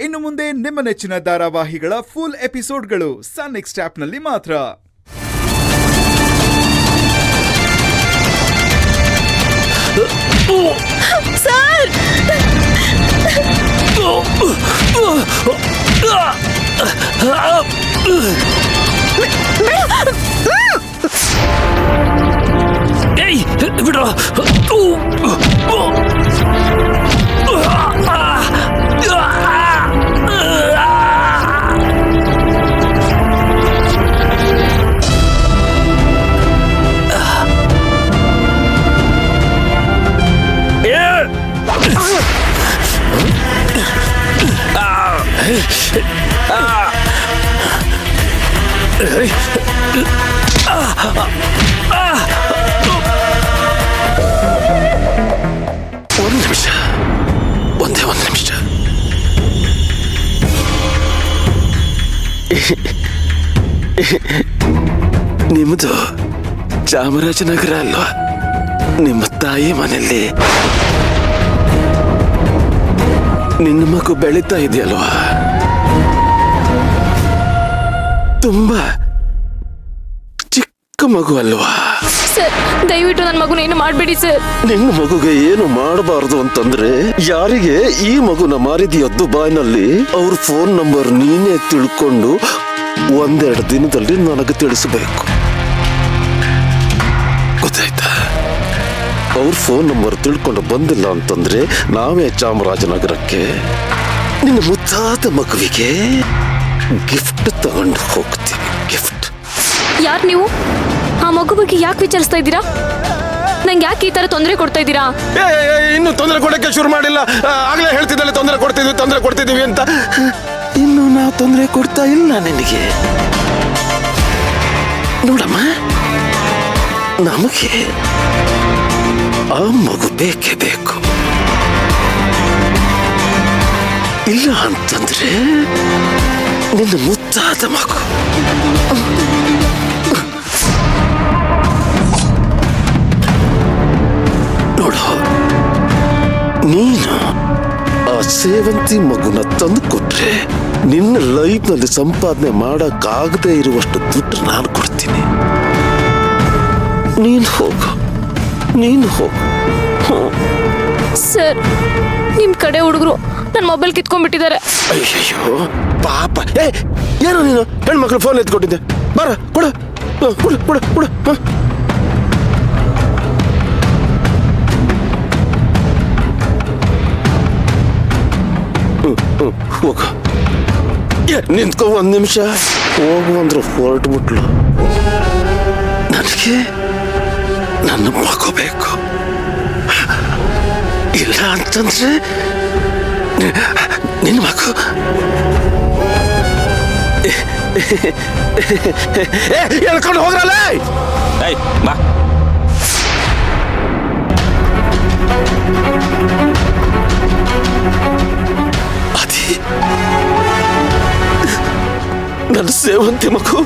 ಇನ್ನು ಮುಂದೆ ನಿಮ್ಮ ನೆಚ್ಚಿನ ಧಾರಾವಾಹಿಗಳ ಫುಲ್ ಎಪಿಸೋಡ್ಗಳು ಸನ್ ನೆಕ್ಸ್ಟ್ ಆಪ್ನಲ್ಲಿ ಮಾತ್ರ. ಬಿಡ್ರೋ. ಒಂದು ನಿಮಿಷ, ಒಂದೇ ಒಂದು ನಿಮಿಷ. ನಿಮ್ಮದು ಚಾಮರಾಜನಗರ ಅಲ್ವಾ? ನಿಮ್ಮ ತಾಯಿ ಮನೆಯಲ್ಲಿ ನಿನ್ನ ಮಗು ಬೆಳೀತಾ ಇದೆಯಲ್ವಾ? ತುಂಬಾ ಚಿಕ್ಕ ಮಗು ಅಲ್ವಾ? ಸರ್, ದಯವಿಟ್ಟು ನನ್ನ ಮಗುನ ಏನು ಮಾಡಬೇಡಿ ಸರ್. ನಿನ್ನ ಮಗುಗೆ ಏನು ಮಾಡಬಾರದು ಅಂತಂದ್ರೆ, ಯಾರಿಗೆ ಈ ಮಗುನ ಮಾರಿದೆಯೋ ದುಬೈನಲ್ಲಿ ಅವ್ರ ಫೋನ್ ನಂಬರ್ ನೀನೇ ತಿಳ್ಕೊಂಡು ಒಂದೆರಡು ದಿನದಲ್ಲಿ ನನಗೆ ತಿಳಿಸಬೇಕು. ಗೊತ್ತಾಯ್ತಾ? ಅವ್ರ ಫೋನ್ ನಂಬರ್ ತಿಳ್ಕೊಂಡು ಬಂದಿಲ್ಲ ಅಂತಂದ್ರೆ ನಾವೇ ಚಾಮರಾಜನಗರಕ್ಕೆ ನಿನ್ನ ಮುದ್ದಾದ ಮಗುವಿಗೆ ಗಿಫ್ಟ್ ತಗೊಂಡು ಹೋಗ್ತೀವಿ. ಗಿಫ್ಟ್. ಯಾರು ನೀವು? ಆ ಮಗು ಬಗ್ಗೆ ಯಾಕೆ ವಿಚಾರಿಸ್ತಾ ಇದ್ದೀರಾ? ನಂಗೆ ಯಾಕೆ ಈ ತರ ತೊಂದರೆ ಕೊಡ್ತಾ ಇದ್ದೀರಾ? ಇನ್ನು ತೊಂದರೆ ಕೊಡಕ್ಕೆ ಶುರು ಮಾಡಿಲ್ಲ. ಆಗ್ಲೇ ಹೇಳ್ತಿದ್ದಲ್ಲ ತೊಂದರೆ ಕೊಡ್ತಿದೀವಿ ಅಂತ. ಇನ್ನು ನಾವು ತೊಂದರೆ ಕೊಡ್ತಾ ಇಲ್ಲ ನಿನಗೆ. ನೋಡಮ್ಮ, ನಮಗೆ ಆ ಮಗು ಬೇಕೇ ಬೇಕು. ಇಲ್ಲ ಅಂತಂದ್ರೆ ನಿನ್ನ ಮುದ್ದಾದ ಮಗು ನೋಡು, ನೀನು ಆ ಸೇವಂತಿ ಮಗುನ ತಂದು ಕೊಟ್ರೆ ನಿನ್ನ ಲೈಫ್ನಲ್ಲಿ ಸಂಪಾದನೆ ಮಾಡಕ್ಕಾಗದೇ ಇರುವಷ್ಟು ದುಡ್ಡು ನಾನು ಕೊಡ್ತೀನಿ. ನೀನು ಹೋಗು. ಸರ್, ನಿಮ್ ಕಡೆ ಹುಡುಗರು ನನ್ನ ಮೊಬೈಲ್ ಕಿತ್ಕೊಂಡ್ಬಿಟ್ಟಿದ್ದಾರೆ. ಅಯ್ಯಯ್ಯೋ ಪಾಪ. ಏನೋ ನೀನು ಹೆಣ್ಮಕ್ಳು ಫೋನ್ ಎತ್ಕೊಟ್ಟಿದ್ದೆ. ಬರ ಕೊಡ. ಹೋಗು. ನಿಂತ್ಕೊ ಒಂದ್ ನಿಮಿಷ. ಹೋಗು ಅಂದ್ರೆ ಹೊರಟ್ಬಿಟ್ಲು. ನನಗೆ ನನ್ನ ಮಗು ಬೇಕು. ಇಲ್ಲ ಅಂತಂದ್ರೆ ನಿನ್ನ ಮಗು ಹೇಳ್ಕೊಂಡು ಹೋಗ್ರಲ್ಲ. ಬಾ. ಅದೇ ನನ್ನ ಸೇವಂತಿ ಮಗು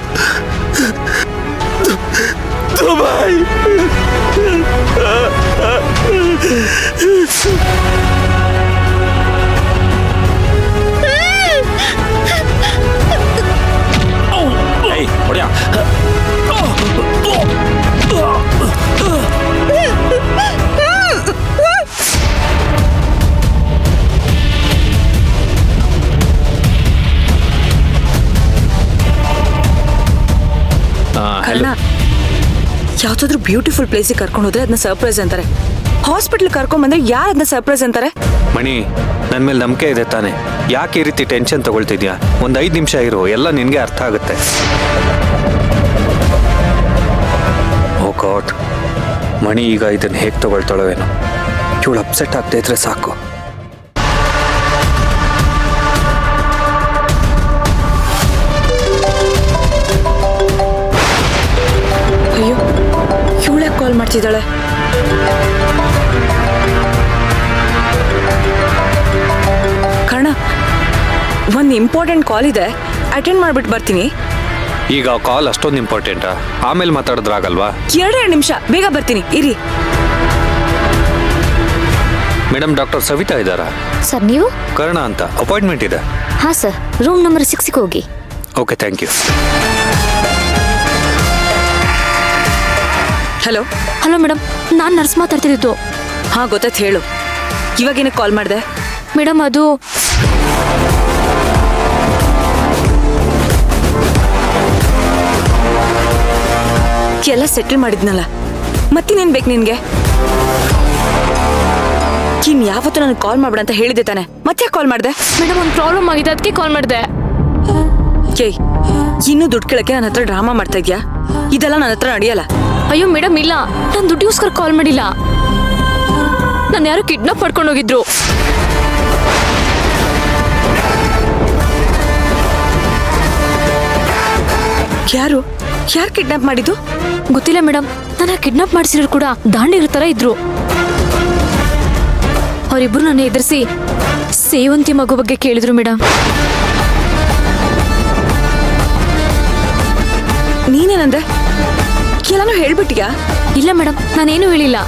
ದುಬೈ. ಯಾವ್ದಾದ್ರು ಬ್ಯೂಟಿಫುಲ್ ಪ್ಲೇಸಿಗೆ ಕರ್ಕೊಂಡು ಹೋದ್ರೆ ಅದನ್ನ ಸರ್ಪ್ರೈಸ್ ಅಂತಾರೆ. ಹಾಸ್ಪಿಟಲ್ ಕರ್ಕೊಂಡ್ ಬಂದ್ರೆ ಯಾರು ಅದನ್ನ ಸರ್ಪ್ರೈಸ್ ಅಂತಾರೆ? ಮಣಿ, ನನ್ನ ಮೇಲೆ ನಂಬಿಕೆ ಇದೆ ತಾನೆ? ಯಾಕೆ ಈ ರೀತಿ ಟೆನ್ಷನ್ ತಗೊಳ್ತಿದ್ಯಾ? ಒಂದು 5 ನಿಮಿಷ ಇರು, ಎಲ್ಲ ನಿನಗೆ ಅರ್ಥ ಆಗುತ್ತೆ. ಓ ಗಾಡ್, ಮಣಿ ಈಗ ಇದನ್ನು ಹೇಗೆ ತಗೊಳ್ತಾಳವೇನೋ. ಇವಳು ಅಪ್ಸೆಟ್ ಆಗ್ತಾ ಇದ್ರೆ ಸಾಕು. ಅಯ್ಯೋ, ಇವಳೆ ಕಾಲ್ ಮಾಡ್ತಿದ್ದಾಳೆ. ಕರ್ಣ, ಒಂದು ಇಂಪಾರ್ಟೆಂಟ್ ಕಾಲ್ ಇದೆ, ಅಟೆಂಡ್ ಮಾಡ್ಬಿಟ್ಟು ಬರ್ತೀನಿ. ಈಗ ಕಾಲ್ ಅಷ್ಟೊಂದು ಇಂಪಾರ್ಟೆಂಟಾ? ಆಮೇಲೆ ಮಾತಾಡಿದ್ರಾಗಲ್ವಾ? 2 ನಿಮಿಷ, ಬೇಗ ಬರ್ತೀನಿ, ಇರಿ. ಮೇಡಮ್ ಡಾಕ್ಟರ್ ಸವಿತಾ ಇದ್ದಾರಾ? ಸರ್ ನೀವು? ಕರ್ಣ ಅಂತ ಅಪಾಯಿಂಟ್ಮೆಂಟ್ ಇದೆ. ಹಾಂ ಸರ್, ರೂಮ್ ನಂಬರ್ 6ಗೆ ಹೋಗಿ. Okay, thank you. Hello. Hello madam, ನಾನು ನರ್ಸ್ ಮಾತಾಡ್ತಿದ್ದು. ಹಾಂ ಗೊತ್ತಾಯ್ತು, ಹೇಳು. ಇವಾಗೇನಕ್ಕೆ ಕಾಲ್ ಮಾಡಿದೆ? ಮೇಡಮ್ ಅದು ಎಲ್ಲ ಸೆಟಲ್ ಮಾಡಿದ್ನಲ್ಲ, ಮತ್ತಿನ್ನೇನು ಬೇಕು ನಿನಗೆ? ಇನ್ ಯಾವತ್ತೂ ನನಗೆ ಕಾಲ್ ಮಾಡ್ಬೇಡ ಅಂತ ಹೇಳಿದ್ದೆ ತಾನೆ, ಮತ್ತೆ ಕಾಲ್ ಮಾಡಿದೆ? ಮೇಡಮ್ ಒಂದು ಪ್ರಾಬ್ಲಮ್ ಆಗಿದೆ, ಅದಕ್ಕೆ ಕಾಲ್ ಮಾಡಿದೆ. ಏಯ್, ಇನ್ನೂ ದುಡ್ಡು ಕೇಳಕ್ಕೆ ನನ್ನ ಹತ್ರ ಡ್ರಾಮಾ ಮಾಡ್ತಾ ಇದ್ಯಾ? ಇದೆಲ್ಲ ನನ್ನ ಹತ್ರ ನಡೆಯಲ್ಲ. ಅಯ್ಯೋ ಮೇಡಮ್, ಇಲ್ಲ, ನಾನು ದುಡ್ಡಿಗೋಸ್ಕರ ಕಾಲ್ ಮಾಡಿಲ್ಲ. ನಾನು ಯಾರು ಕಿಡ್ನಾಪ್ ಮಾಡ್ಕೊಂಡು ಹೋಗಿದ್ರು. ಯಾರು ಕಿಡ್ನಾಪ್ ಮಾಡಿದ್ದು? ಗೊತ್ತಿಲ್ಲ ಮೇಡಮ್. ನನ್ನ ಕಿಡ್ನಾಪ್ ಮಾಡಿಸಿರೋರು ಕೂಡ ದಾಂಡಿಗರ ತರ ಇದ್ರು. ಅವರಿಬ್ರು ನನ್ನ ಎದುರಿಸಿ ಸೇವಂತಿ ಮಗು ಬಗ್ಗೆ ಕೇಳಿದ್ರು ಮೇಡಮ್. ನೀನೇನಂದೆ? ಎಲ್ಲಾನು ಹೇಳ್ಬಿಟ್ಟಿಯಾ? ಇಲ್ಲ ಮೇಡಮ್, ನಾನೇನು ಹೇಳಿಲ್ಲ.